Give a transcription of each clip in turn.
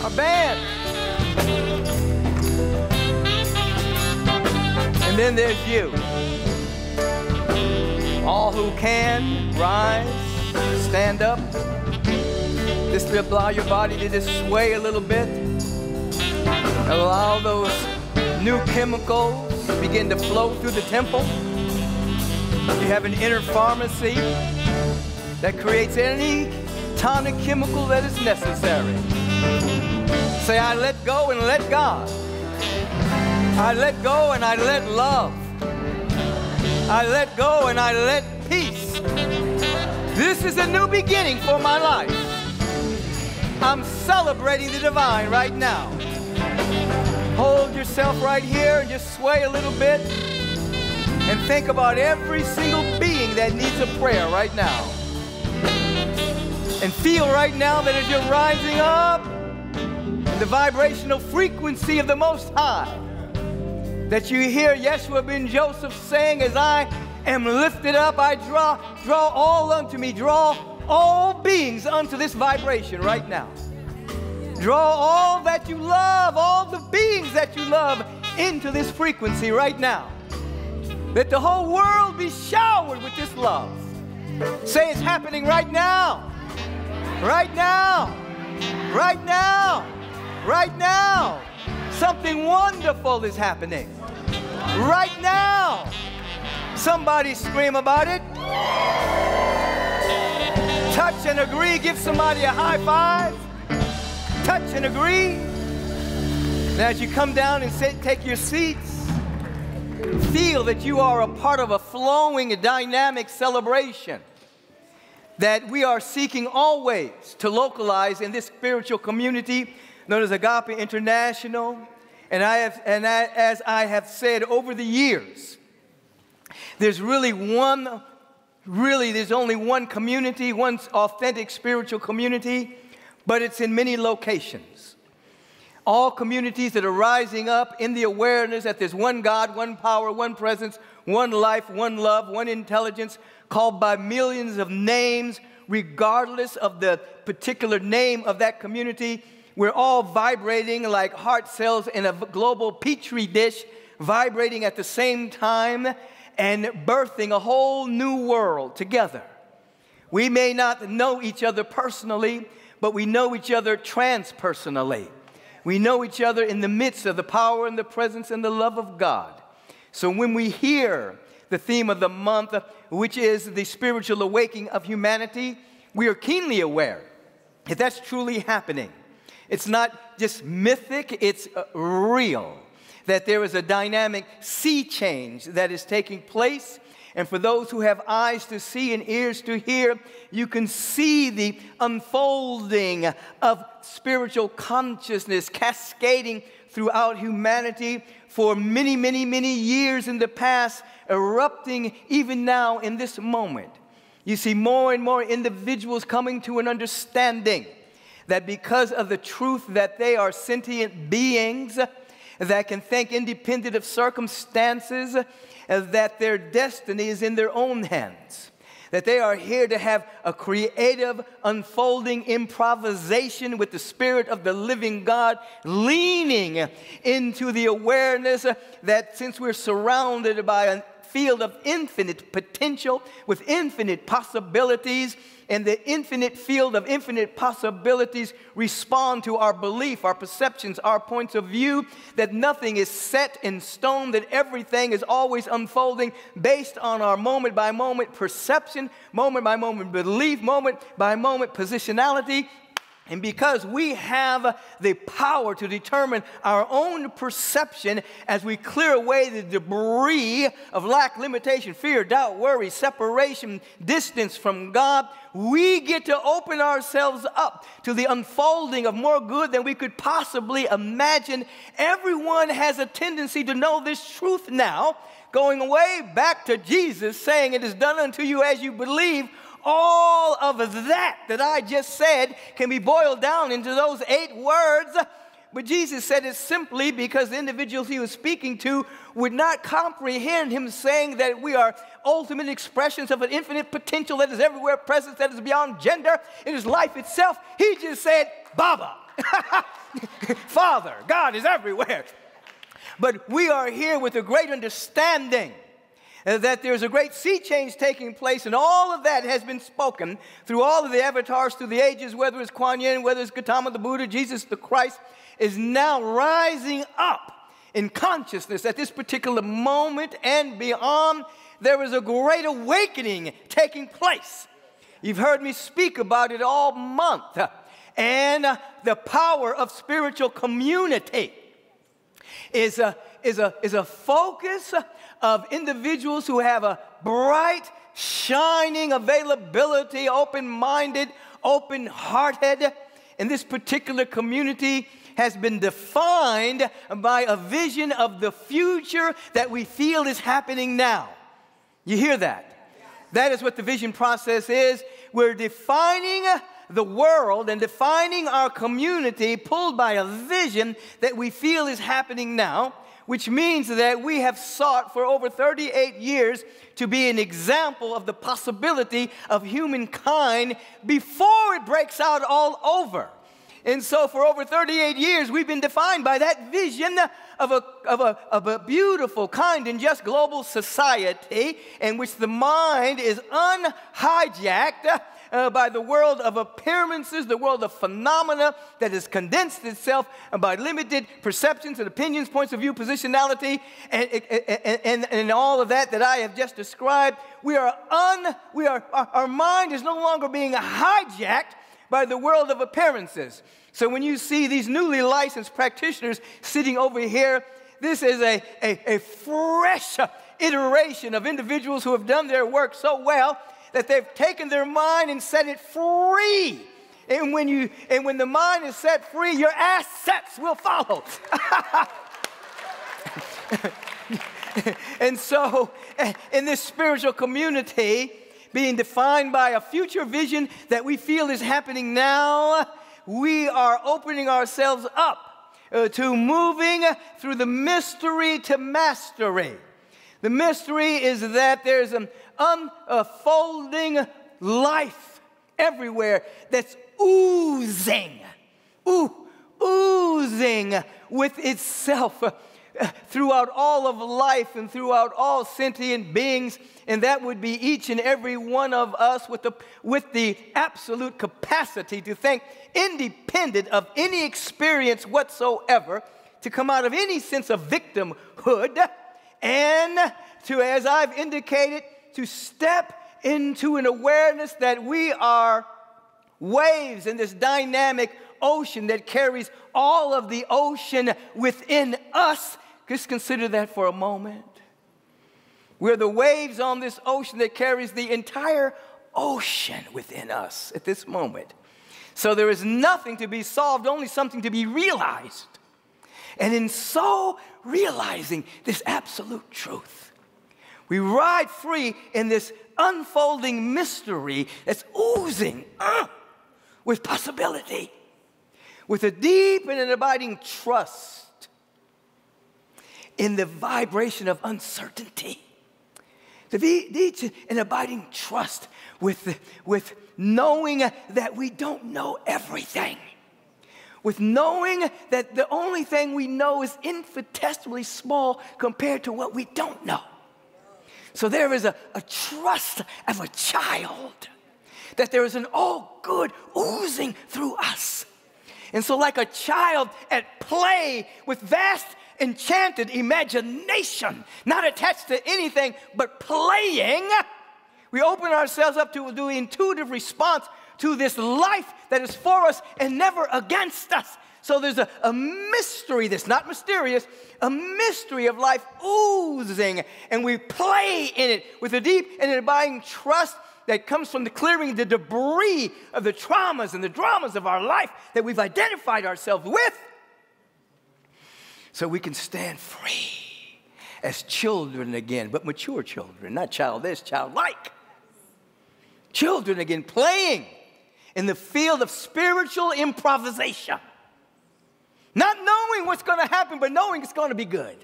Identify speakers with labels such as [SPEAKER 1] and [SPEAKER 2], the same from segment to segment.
[SPEAKER 1] Our band. And then there's you. All who can, rise, stand up. Just to allow your body to just sway a little bit. Allow those new chemicals to begin to flow through the temple. You have an inner pharmacy that creates any tonic chemical that is necessary. Say, I let go and let God. I let go and I let love. I let go and I let peace. This is a new beginning for my life. I'm celebrating the divine right now. Hold yourself right here and just sway a little bit and think about every single being that needs a prayer right now. And feel right now that as you're rising up in the vibrational frequency of the Most High, that you hear Yeshua ben Joseph saying, as I am lifted up, I draw all unto me, draw all beings unto this vibration right now. Draw all that you love, all the beings that you love into this frequency right now. Let the whole world be showered with this love. Say it's happening right now. Right now. Right now. Right now. Something wonderful is happening. Right now. Somebody scream about it. Touch and agree. Give somebody a high five. Touch and agree. Now as you come down and take your seats, feel that you are a part of a flowing, dynamic celebration that we are seeking always to localize in this spiritual community known as Agape International. And as I have said over the years, there's only one community, one authentic spiritual community, but it's in many locations. All communities that are rising up in the awareness that there's one God, one power, one presence, one life, one love, one intelligence, called by millions of names, regardless of the particular name of that community. We're all vibrating like heart cells in a global petri dish, vibrating at the same time and birthing a whole new world together. We may not know each other personally, but we know each other transpersonally. We know each other in the midst of the power and the presence and the love of God. So when we hear the theme of the month, which is the spiritual awakening of humanity, we are keenly aware that that's truly happening. It's not just mythic, it's real. That there is a dynamic sea change that is taking place. And for those who have eyes to see and ears to hear, you can see the unfolding of spiritual consciousness cascading throughout humanity for many, many, many years in the past, erupting even now in this moment. You see more and more individuals coming to an understanding that because of the truth that they are sentient beings that can think independent of circumstances, that their destiny is in their own hands, that they are here to have a creative, unfolding improvisation with the Spirit of the living God, leaning into the awareness that since we're surrounded by a field of infinite potential with infinite possibilities, and the infinite field of infinite possibilities respond to our belief, our perceptions, our points of view, that nothing is set in stone, that everything is always unfolding based on our moment-by-moment perception, moment-by-moment belief, moment-by-moment positionality. And because we have the power to determine our own perception as we clear away the debris of lack, limitation, fear, doubt, worry, separation, distance from God, we get to open ourselves up to the unfolding of more good than we could possibly imagine. Everyone has a tendency to know this truth now, going way back to Jesus saying, "It is done unto you as you believe." All of that I just said can be boiled down into those 8 words. But Jesus said it simply because the individuals he was speaking to would not comprehend him saying that we are ultimate expressions of an infinite potential that is everywhere present, that is beyond gender. It is life itself. He just said, Baba. Father, God is everywhere. But we are here with a great understanding that there's a great sea change taking place, and all of that has been spoken through all of the avatars through the ages, whether it's Kuan Yin, whether it's Gautama the Buddha, Jesus the Christ, is now rising up in consciousness at this particular moment and beyond. There is a great awakening taking place. You've heard me speak about it all month. And the power of spiritual community is a focus of individuals who have a bright, shining availability, open-minded, open-hearted. And this particular community has been defined by a vision of the future that we feel is happening now. You hear that? That is what the vision process is. We're defining the world and defining our community pulled by a vision that we feel is happening now, which means that we have sought for over 38 years to be an example of the possibility of humankind before it breaks out all over. And so for over 38 years, we've been defined by that vision of a beautiful, kind, and just global society in which the mind is unhijacked by the world of appearances, the world of phenomena that has condensed itself by limited perceptions and opinions, points of view, positionality, and all of that I have just described. Our mind is no longer being hijacked by the world of appearances. So when you see these newly licensed practitioners sitting over here, this is a fresh iteration of individuals who have done their work so well that they've taken their mind and set it free. And when the mind is set free, your assets will follow. And so in this spiritual community, being defined by a future vision that we feel is happening now, we are opening ourselves up to moving through the mystery to mastery. The mystery is that there's an unfolding life everywhere that's oozing with itself throughout all of life and throughout all sentient beings, and that would be each and every one of us with the absolute capacity to think independent of any experience whatsoever, to come out of any sense of victimhood, and to, as I've indicated, to step into an awareness that we are waves in this dynamic ocean that carries all of the ocean within us. Just consider that for a moment. We're the waves on this ocean that carries the entire ocean within us at this moment. So there is nothing to be solved, only something to be realized. And in so realizing this absolute truth, we ride free in this unfolding mystery that's oozing with possibility, with a deep and an abiding trust in the vibration of uncertainty. The deep and abiding trust with knowing that we don't know everything, with knowing that the only thing we know is infinitesimally small compared to what we don't know. So there is a trust of a child, that there is an all good oozing through us. And so like a child at play with vast enchanted imagination, not attached to anything but playing, we open ourselves up to the intuitive response to this life that is for us and never against us. So there's a mystery that's not mysterious, a mystery of life oozing, and we play in it with a deep and an abiding trust that comes from the clearing the debris of the traumas and the dramas of our life that we've identified ourselves with, so we can stand free as children again, but mature children, not childish, childlike. Children again, playing in the field of spiritual improvisation. Not knowing what's going to happen, but knowing it's going to be good.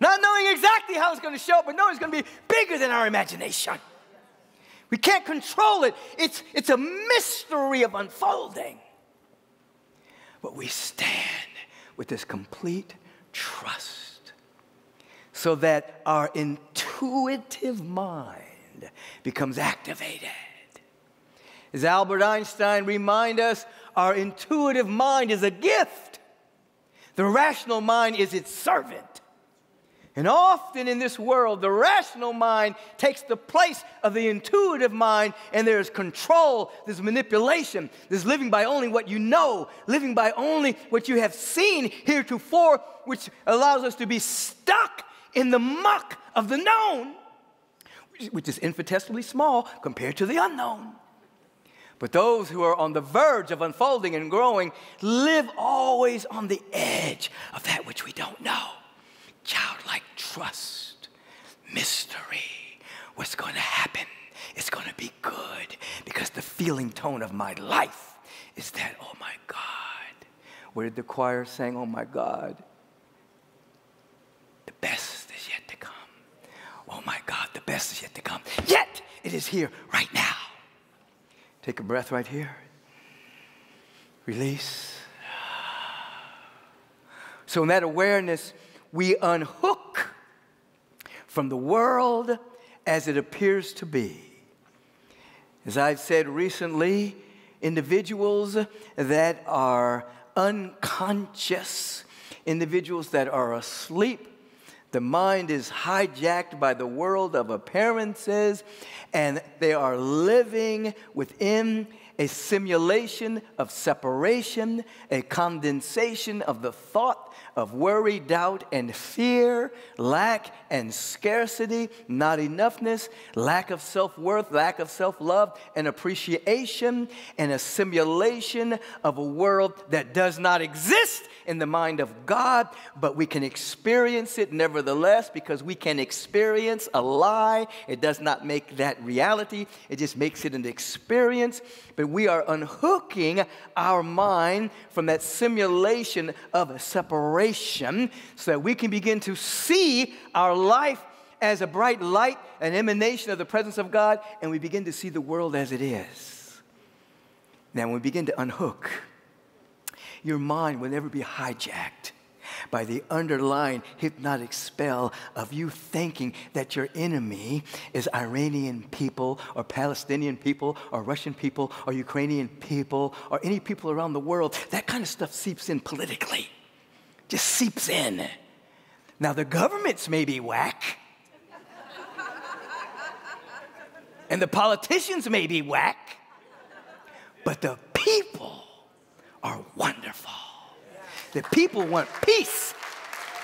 [SPEAKER 1] Not knowing exactly how it's going to show up, but knowing it's going to be bigger than our imagination. We can't control it. It's a mystery of unfolding. but we stand with this complete trust so that our intuitive mind becomes activated. As Albert Einstein reminds us, our intuitive mind is a gift. The rational mind is its servant. And often in this world, the rational mind takes the place of the intuitive mind, and there's control, there's manipulation, there's living by only what you know, living by only what you have seen heretofore, which allows us to be stuck in the muck of the known, which is infinitesimally small compared to the unknown. But those who are on the verge of unfolding and growing live always on the edge of that which we don't know. Childlike trust, mystery, what's going to happen? It's going to be good, because the feeling tone of my life is that, oh my God. What did the choir sing? Oh my God. The best is yet to come. Oh my God, the best is yet to come. Yet it is here right now. Take a breath right here. Release. So in that awareness, we unhook from the world as it appears to be. As I've said recently, individuals that are unconscious, individuals that are asleep, the mind is hijacked by the world of appearances, and they are living within a simulation of separation, a condensation of the thought of worry, doubt, and fear, lack and scarcity, not enoughness, lack of self-worth, lack of self-love and appreciation, and a simulation of a world that does not exist in the mind of God, but we can experience it nevertheless, because we can experience a lie. It does not make that reality. It just makes it an experience. But we are unhooking our mind from that simulation of a separation so that we can begin to see our life as a bright light, an emanation of the presence of God, and we begin to see the world as it is. Now, when we begin to unhook, your mind will never be hijacked by the underlying hypnotic spell of you thinking that your enemy is Iranian people or Palestinian people or Russian people or Ukrainian people or any people around the world. That kind of stuff seeps in politically. Just seeps in. Now, the governments may be whack. And the politicians may be whack. But the people are wonderful. The people want peace.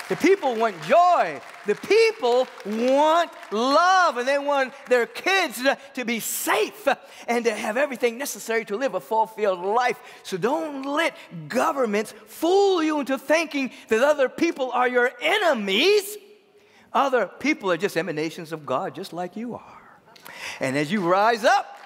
[SPEAKER 1] The people want joy. The people want love, and they want their kids to be safe and to have everything necessary to live a fulfilled life. So don't let governments fool you into thinking that other people are your enemies. Other people are just emanations of God, just like you are. And as you rise up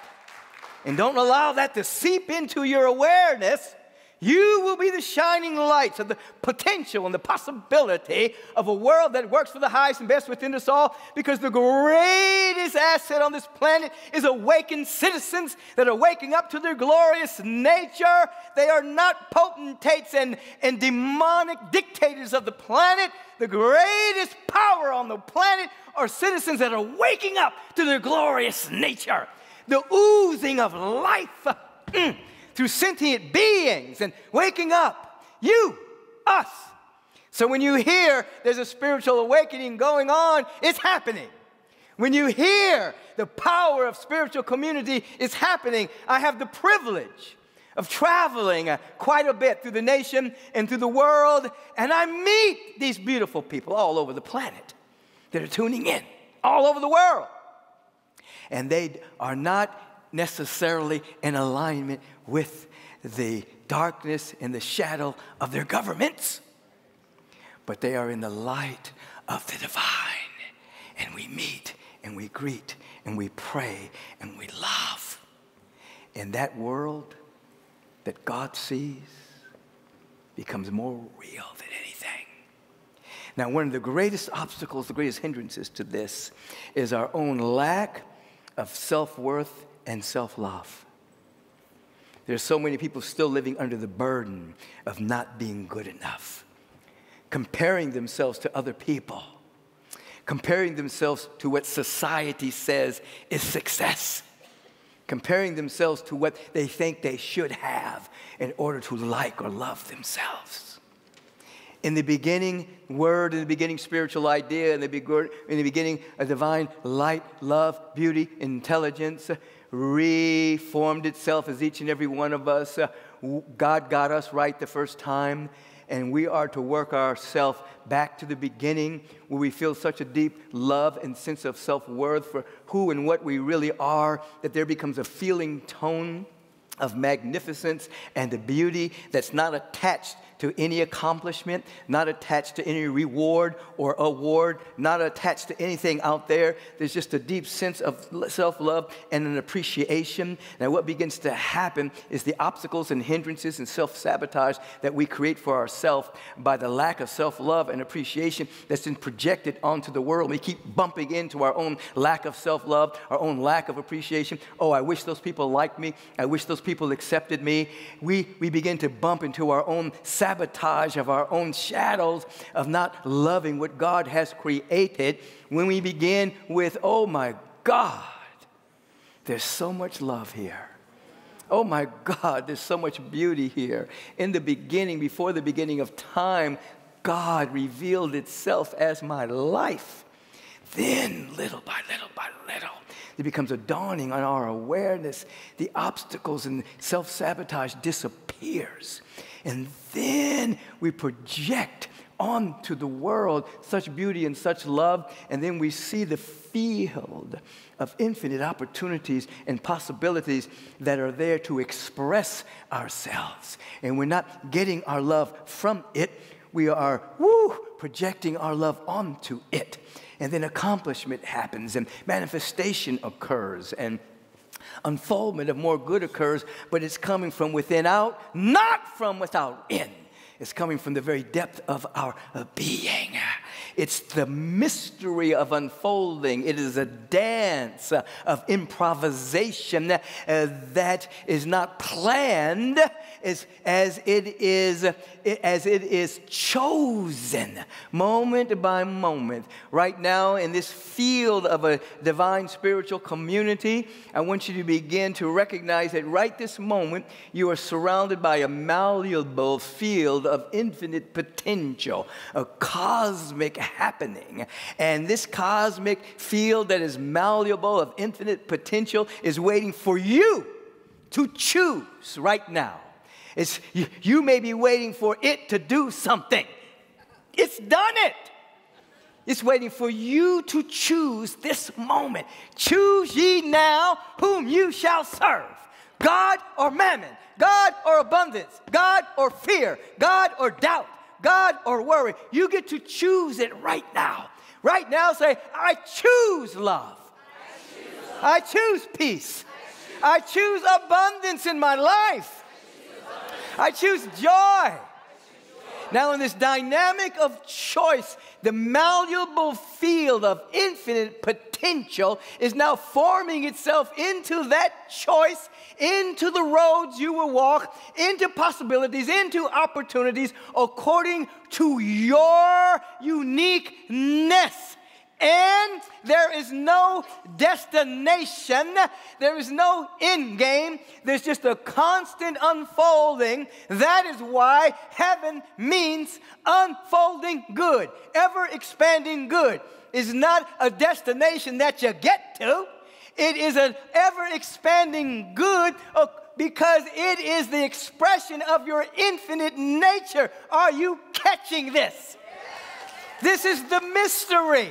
[SPEAKER 1] and don't allow that to seep into your awareness, you will be the shining lights of the potential and the possibility of a world that works for the highest and best within us all, because the greatest asset on this planet is awakened citizens that are waking up to their glorious nature. They are not potentates and demonic dictators of the planet. The greatest power on the planet are citizens that are waking up to their glorious nature. The oozing of life through sentient beings and waking up. You, us. So when you hear there's a spiritual awakening going on, it's happening. When you hear the power of spiritual community is happening, I have the privilege of traveling quite a bit through the nation and through the world, and I meet these beautiful people all over the planet that are tuning in, all over the world. And they are not necessarily in alignment with the darkness and the shadow of their governments, but they are in the light of the divine. And we meet and we greet and we pray and we love. And that world that God sees becomes more real than anything. Now, one of the greatest obstacles, the greatest hindrances to this is our own lack of self-worth and self-love. there's so many people still living under the burden of not being good enough, comparing themselves to other people, comparing themselves to what society says is success, comparing themselves to what they think they should have in order to like or love themselves. In the beginning, word, in the beginning, spiritual idea, in the beginning, a divine light, love, beauty, intelligence reformed itself as each and every one of us. God got us right the first time, and we are to work ourselves back to the beginning where we feel such a deep love and sense of self-worth for who and what we really are, that there becomes a feeling tone of magnificence and the beauty that's not attached to any accomplishment, not attached to any reward or award, not attached to anything out there. There's just a deep sense of self-love and an appreciation. Now, what begins to happen is the obstacles and hindrances and self-sabotage that we create for ourselves by the lack of self-love and appreciation that's been projected onto the world. We keep bumping into our own lack of self-love, our own lack of appreciation. Oh, I wish those people liked me. I wish those people accepted me. We begin to bump into our own sabotage of our own shadows of not loving what God has created when we begin with, oh my God, there's so much love here. Oh my God, there's so much beauty here. In the beginning, before the beginning of time, God revealed itself as my life. Then, little by little by little, it becomes a dawning on our awareness. The obstacles and self-sabotage disappears. And then we project onto the world such beauty and such love, and then we see the field of infinite opportunities and possibilities that are there to express ourselves. And we're not getting our love from it. We are, projecting our love onto it. And then accomplishment happens, and manifestation occurs, and unfoldment of more good occurs, but it's coming from within out, not from without in. It's coming from the very depth of our being. It's the mystery of unfolding. It is a dance of improvisation that is not planned as it is chosen moment by moment. Right now, in this field of a divine spiritual community, I want you to begin to recognize that right this moment, you are surrounded by a malleable field of infinite potential, a cosmic happening. And this cosmic field that is malleable of infinite potential is waiting for you to choose right now. You may be waiting for it to do something. It's done it. It's waiting for you to choose this moment. Choose ye now whom you shall serve. God or mammon, God or abundance, God or fear, God or doubt, God or worry. You get to choose it right now. Right now, say, I choose love. I choose peace. I choose abundance in my life. I choose joy. Now, in this dynamic of choice, the malleable field of infinite potential is now forming itself into that choice, into the roads you will walk, into possibilities, into opportunities, according to your uniqueness. And there is no destination. There is no end game. There's just a constant unfolding. That is why heaven means unfolding good. Ever expanding good is not a destination that you get to. It is an ever expanding good because it is the expression of your infinite nature. Are you catching this? This is the mystery.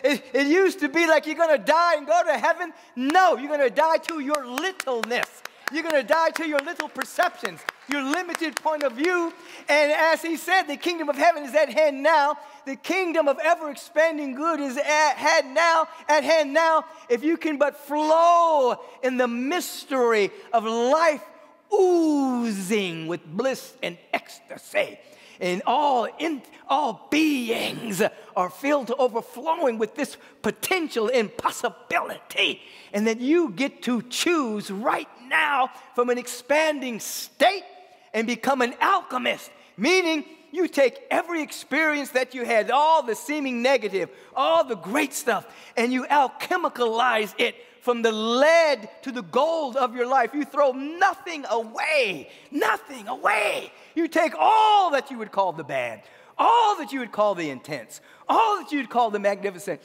[SPEAKER 1] It used to be like you're going to die and go to heaven. No, you're going to die to your littleness. You're going to die to your little perceptions, your limited point of view. And as he said, the kingdom of heaven is at hand now. The kingdom of ever-expanding good is at hand now. If you can but flow in the mystery of life oozing with bliss and ecstasy. And all beings are filled to overflowing with this potential and possibility. And that you get to choose right now from an expanding state and become an alchemist. Meaning, you take every experience that you had, all the seeming negative, all the great stuff, and you alchemicalize it from the lead to the gold of your life. You throw nothing away, nothing away. You take all that you would call the bad, all that you would call the intense, all that you would call the magnificent,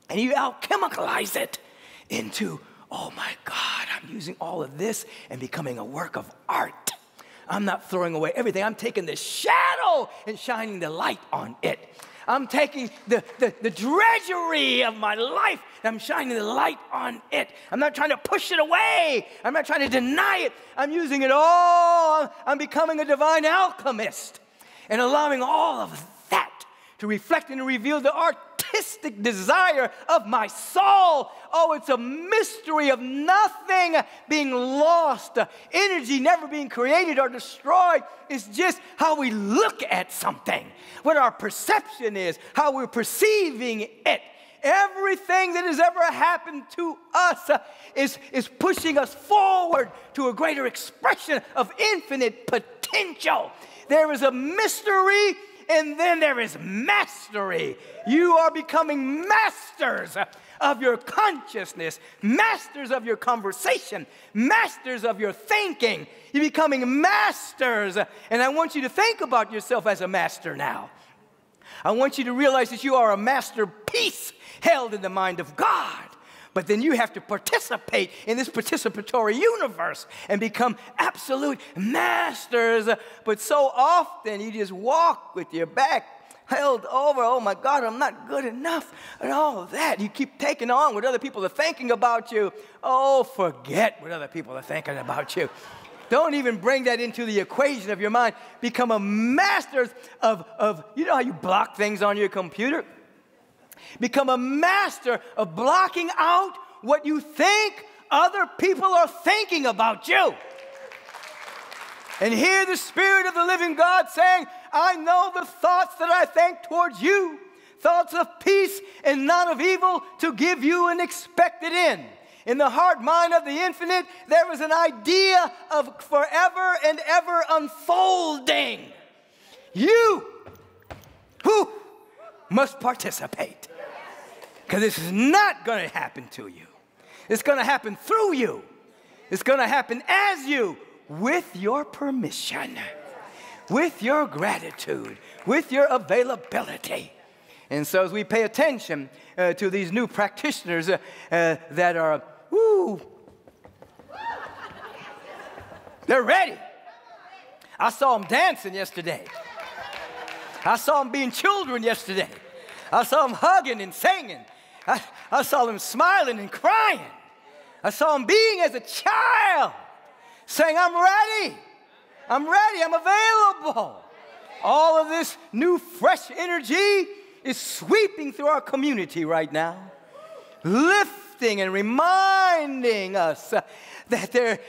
[SPEAKER 1] and you alchemicalize it into, oh my God, I'm using all of this and becoming a work of art. I'm not throwing away everything. I'm taking the shadow and shining the light on it. I'm taking the drudgery of my life and I'm shining the light on it. I'm not trying to push it away. I'm not trying to deny it. I'm using it all. I'm becoming a divine alchemist and allowing all of that to reflect and reveal the artistic desire of my soul. Oh, it's a mystery of nothing being lost, energy never being created or destroyed. It's just how we look at something, what our perception is, how we're perceiving it. Everything that has ever happened to us is pushing us forward to a greater expression of infinite potential. There is a mystery, and then there is mastery. You are becoming masters of your consciousness, masters of your conversation, masters of your thinking. You're becoming masters. And I want you to think about yourself as a master now. I want you to realize that you are a masterpiece held in the mind of God. But then you have to participate in this participatory universe and become absolute masters. But so often you just walk with your back held over. Oh my God, I'm not good enough. And all of that. You keep taking on what other people are thinking about you. Oh, forget what other people are thinking about you. Don't even bring that into the equation of your mind. Become a master of you know how you block things on your computer? Become a master of blocking out what you think other people are thinking about you. And hear the Spirit of the living God saying, I know the thoughts that I think towards you, thoughts of peace and not of evil, to give you an expected end. In the heart mind of the infinite, there is an idea of forever and ever unfolding. You who must participate. Because this is not going to happen to you. It's going to happen through you. It's going to happen as you, with your permission, with your gratitude, with your availability. And so as we pay attention to these new practitioners that are, they're ready. I saw them dancing yesterday. I saw them being children yesterday. I saw them hugging and singing. I saw them smiling and crying. I saw them being as a child, saying, I'm ready, I'm available. All of this new fresh energy is sweeping through our community right now, lifting and reminding us that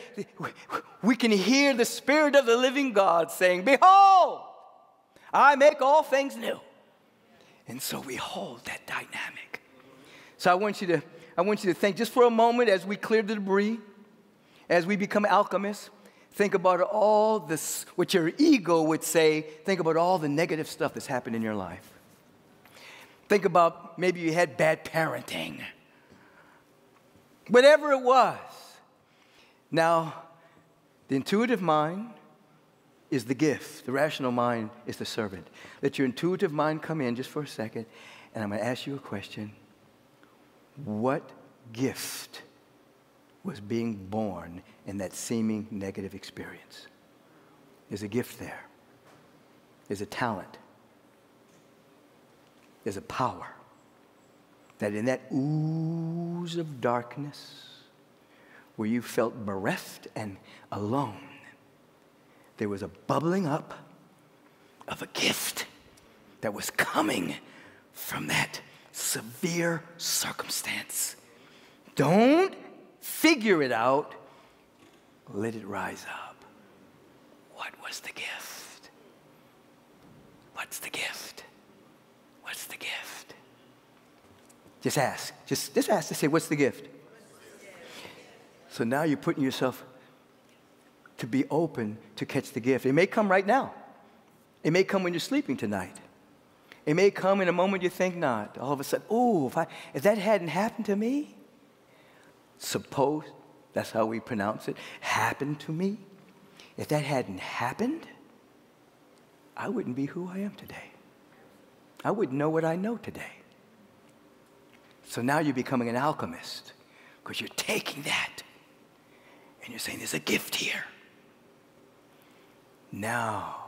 [SPEAKER 1] we can hear the Spirit of the living God saying, behold, I make all things new. And so we hold that dynamic. So I want you to think just for a moment as we clear the debris, as we become alchemists, think about all this, what your ego would say, think about all the negative stuff that's happened in your life. Think about maybe you had bad parenting. Whatever it was. Now, the intuitive mind is the gift. The rational mind is the servant. Let your intuitive mind come in just for a second, and I'm going to ask you a question. What gift was being born in that seeming negative experience? There's a gift there. There's a talent. There's a power. That in that ooze of darkness, where you felt bereft and alone, there was a bubbling up of a gift that was coming from that severe circumstance. Don't figure it out. Let it rise up. What was the gift? what's the gift? What's the gift? Just ask. Just ask to say, what's the gift? So now you're putting yourself to be open to catch the gift. It may come right now. It may come when you're sleeping tonight. It may come in a moment you think not. All of a sudden, oh, if that hadn't happened to me, suppose, that's how we pronounce it, happened to me. If that hadn't happened, I wouldn't be who I am today. I wouldn't know what I know today. So now you're becoming an alchemist because you're taking that and you're saying there's a gift here. Now,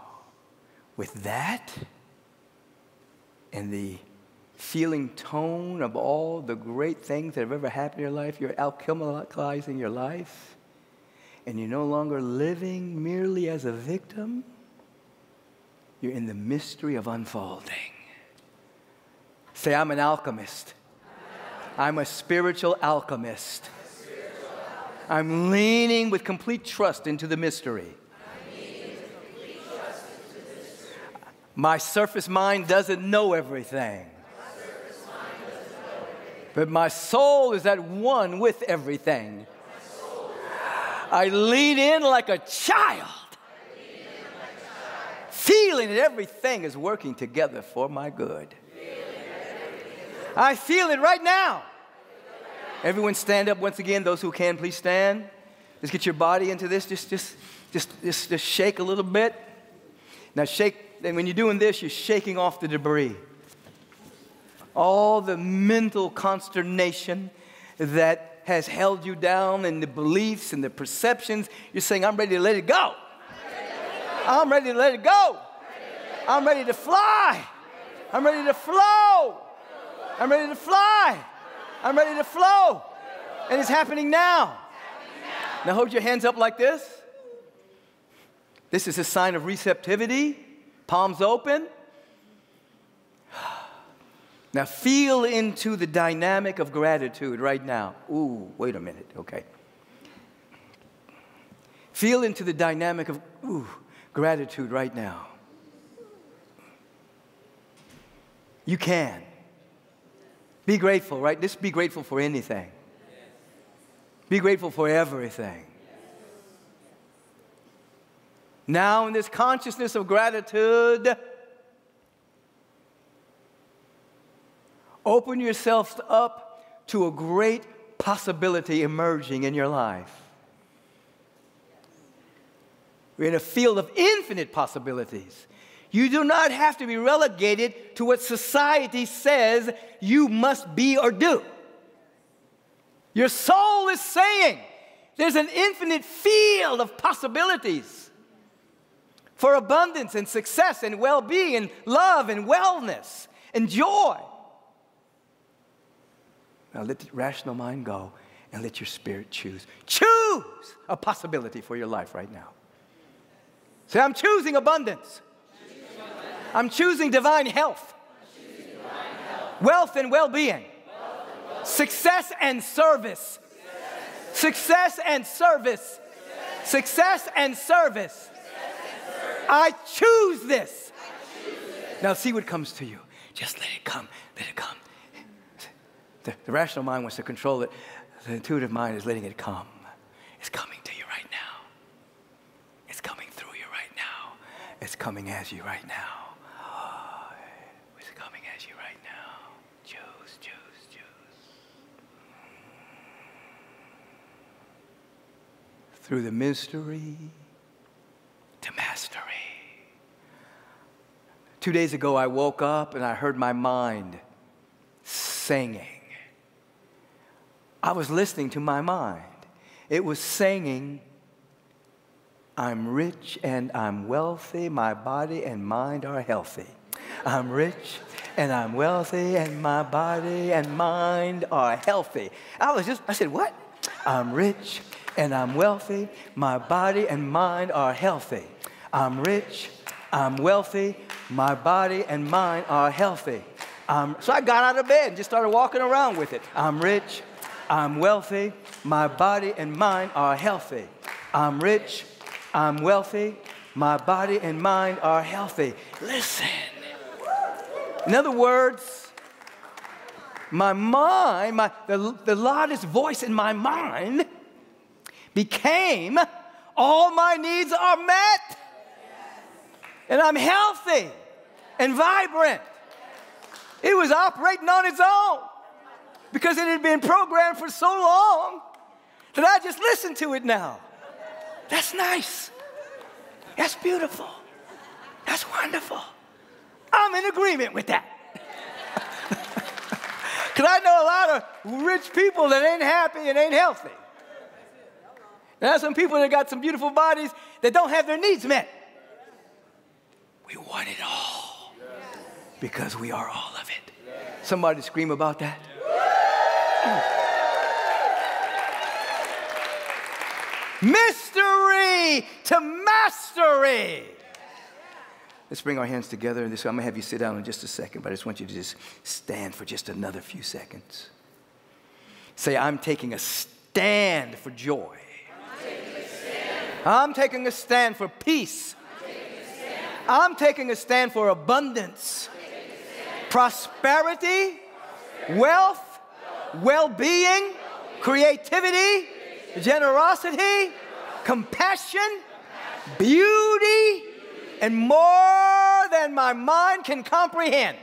[SPEAKER 1] with that and the feeling tone of all the great things that have ever happened in your life, you're alchemizing your life, and you're no longer living merely as a victim. You're in the mystery of unfolding. Say, I'm an alchemist. I'm a spiritual alchemist. I'm leaning with complete trust into the mystery. My surface mind doesn't know everything. But my soul is at one with everything. I lean in like a child, feeling that everything is working together for my good. I feel it right now. Everyone stand up once again. Those who can, please stand. Just get your body into this. Just shake a little bit. Now shake, and when you're doing this, you're shaking off the debris. All the mental consternation that has held you down, and the beliefs and the perceptions, you're saying, I'm ready to let it go. I'm ready to let it go. I'm ready to fly. I'm ready to flow. I'm ready to fly. I'm ready to flow. And it's happening now. Now hold your hands up like this. This is a sign of receptivity. Palms open. Now feel into the dynamic of gratitude right now. Ooh, wait a minute. Okay. Feel into the dynamic of gratitude right now. You can. Be grateful, right? Just be grateful for anything. Be grateful for everything. Now, in this consciousness of gratitude, open yourself up to a great possibility emerging in your life. We're in a field of infinite possibilities. You do not have to be relegated to what society says you must be or do. Your soul is saying there's an infinite field of possibilities for abundance and success and well-being and love and wellness and joy. Now let the rational mind go and let your spirit choose. Choose a possibility for your life right now. Say, I'm choosing abundance. I'm choosing divine health, wealth and well-being, success and service, success and service, success and service. I choose this. Now see what comes to you. Just let it come. Let it come. The rational mind wants to control it. The intuitive mind is letting it come. It's coming to you right now. It's coming through you right now. It's coming as you right now. It's coming as you right now. Choose, choose, choose. Through the mystery to mastery. 2 days ago, I woke up and I heard my mind singing. I was listening to my mind. It was singing, I'm rich and I'm wealthy, my body and mind are healthy. I'm rich and I'm wealthy and my body and mind are healthy. I said, what? I'm rich and I'm wealthy, my body and mind are healthy. I'm rich, I'm wealthy, my body and mind are healthy. So I got out of bed and just started walking around with it. I'm rich, I'm wealthy, my body and mind are healthy. I'm rich, I'm wealthy, my body and mind are healthy. Listen, In other words, my mind, the loudest voice in my mind became, all my needs are met. And I'm healthy and vibrant. It was operating on its own because it had been programmed for so long that I just listen to it now. That's nice. That's beautiful. That's wonderful. I'm in agreement with that. Because I know a lot of rich people that ain't happy and ain't healthy. And there's some people that got some beautiful bodies that don't have their needs met. We want it all because we are all of it. Somebody scream about that. Mystery to mastery. Let's bring our hands together. I'm going to have you sit down in just a second, but I just want you to just stand for just another few seconds. Say, I'm taking a stand for joy. I'm taking a stand for peace. I'm taking a stand for abundance, prosperity, wealth, well-being, creativity, generosity, compassion, beauty, and more than my mind can comprehend.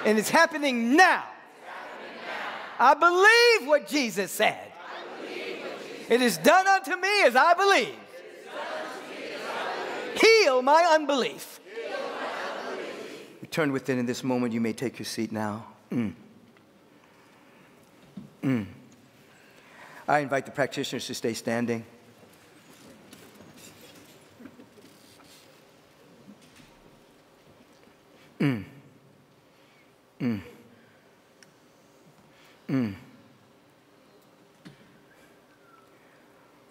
[SPEAKER 1] And it's happening now. I believe what Jesus said. It is done unto me as I believe. Heal my unbelief. Return within in this moment. You may take your seat now. I invite the practitioners to stay standing. We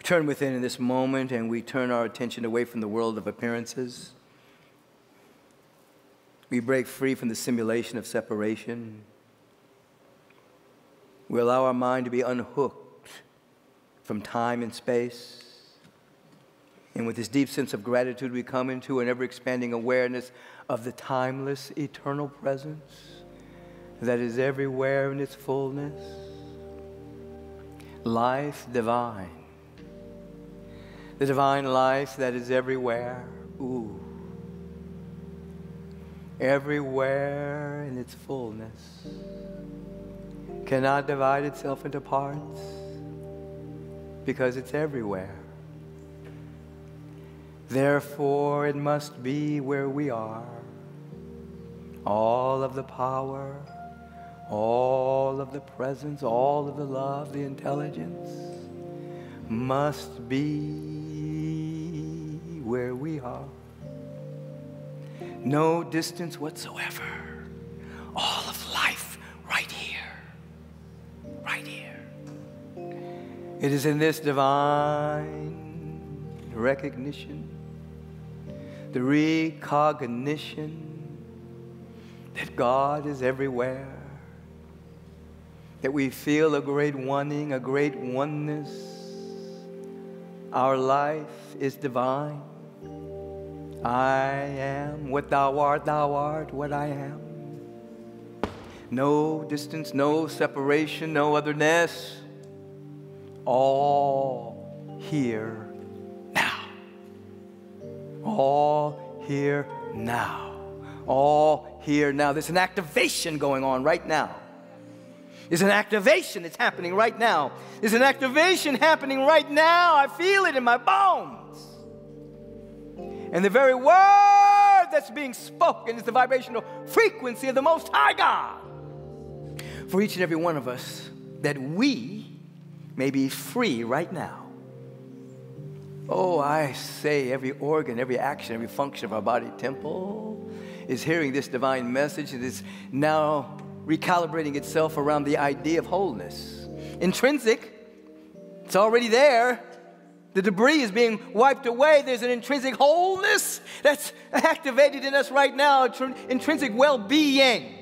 [SPEAKER 1] turn within in this moment and we turn our attention away from the world of appearances. We break free from the simulation of separation. We allow our mind to be unhooked from time and space. And with this deep sense of gratitude, we come into an ever-expanding awareness of the timeless, eternal presence that is everywhere in its fullness. Life divine. The divine life that is everywhere. Ooh. Everywhere in its fullness. Cannot divide itself into parts because it's everywhere. Therefore, it must be where we are. All of the power, all of the presence, all of the love, the intelligence must be where we are. No distance whatsoever. All of life right here. Right here. It is in this divine recognition, the recognition that God is everywhere, that we feel a great wanting, a great oneness. Our life is divine. I am what thou art what I am. No distance, no separation, no otherness. All here now. All here now. All here now. There's an activation going on right now. There's an activation that's happening right now. There's an activation happening right now. I feel it in my bones. And the very word that's being spoken is the vibrational frequency of the Most High God. For each and every one of us, that we may be free right now. Oh, I say every organ, every action, every function of our body temple is hearing this divine message and is now recalibrating itself around the idea of wholeness. Intrinsic, it's already there. The debris is being wiped away. There's an intrinsic wholeness that's activated in us right now, intrinsic well-being.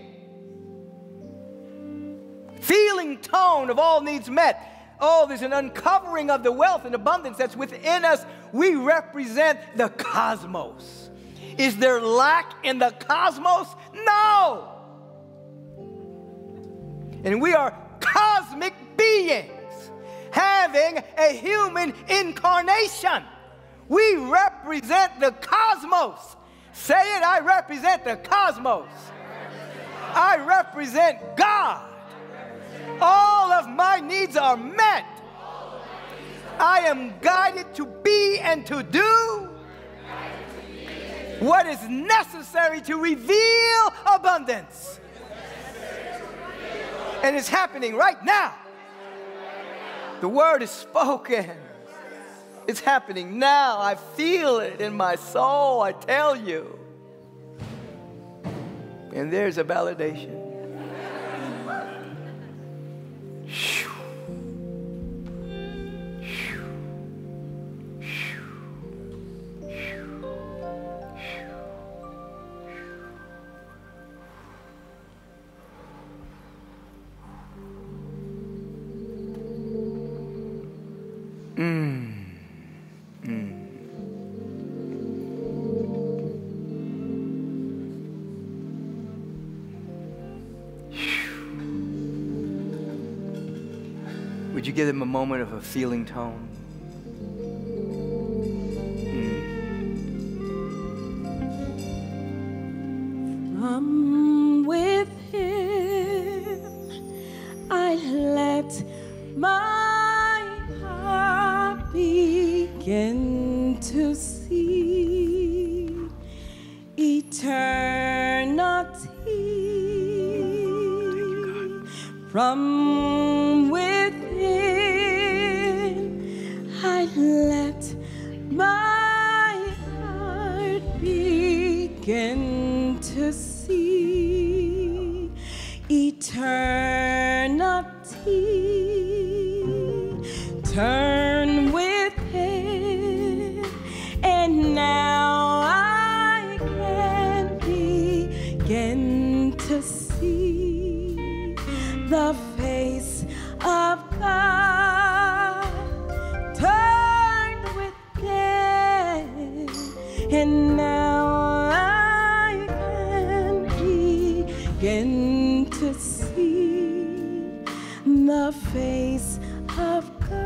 [SPEAKER 1] Feeling tone of all needs met. Oh, there's an uncovering of the wealth and abundance that's within us. We represent the cosmos. Is there lack in the cosmos? No. And we are cosmic beings having a human incarnation. We represent the cosmos. Say it, I represent the cosmos. I represent God. All of my needs are met. I am guided to be and to do what is necessary to reveal abundance. And it's happening right now. The word is spoken. It's happening now. I feel it in my soul, I tell you. And there's a validation. Would you give them a moment of a feeling tone?
[SPEAKER 2] From within, I let my heart begin to see eternity. From within, I let my heart begin to see eternity. Turn within, and now I can begin to see the face of God. Turn within, and now I can begin to see the face of God.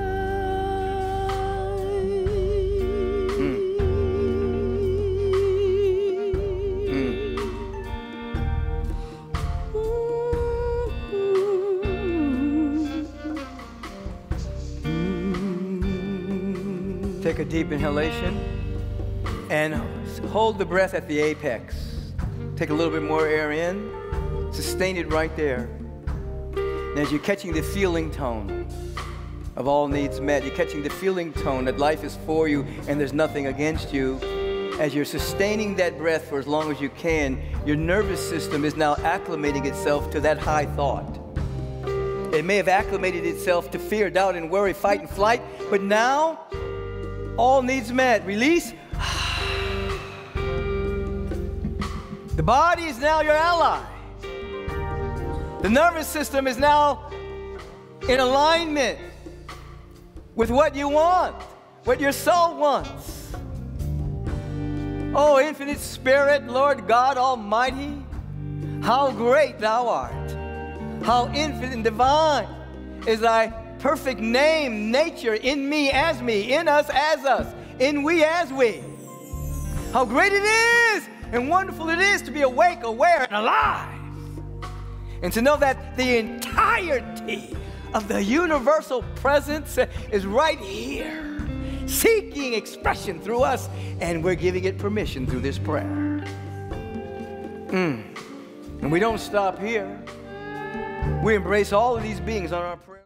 [SPEAKER 1] Take a deep inhalation and hold the breath at the apex. Take a little bit more air in. Sustain it right there. And as you're catching the feeling tone of all needs met, you're catching the feeling tone that life is for you and there's nothing against you. As you're sustaining that breath for as long as you can, your nervous system is now acclimating itself to that high thought. It may have acclimated itself to fear, doubt, and worry, fight, and flight, but now all needs met. Release. The body is now your ally. The nervous system is now in alignment with what you want, what your soul wants. Oh, infinite Spirit, Lord God Almighty, how great thou art. How infinite and divine is thy perfect name, nature, in me as me, in us as us, in we as we. How great it is and wonderful it is to be awake, aware, and alive. And to know that the entirety of the universal presence is right here, seeking expression through us, and we're giving it permission through this prayer. And we don't stop here. We embrace all of these beings on our prayer.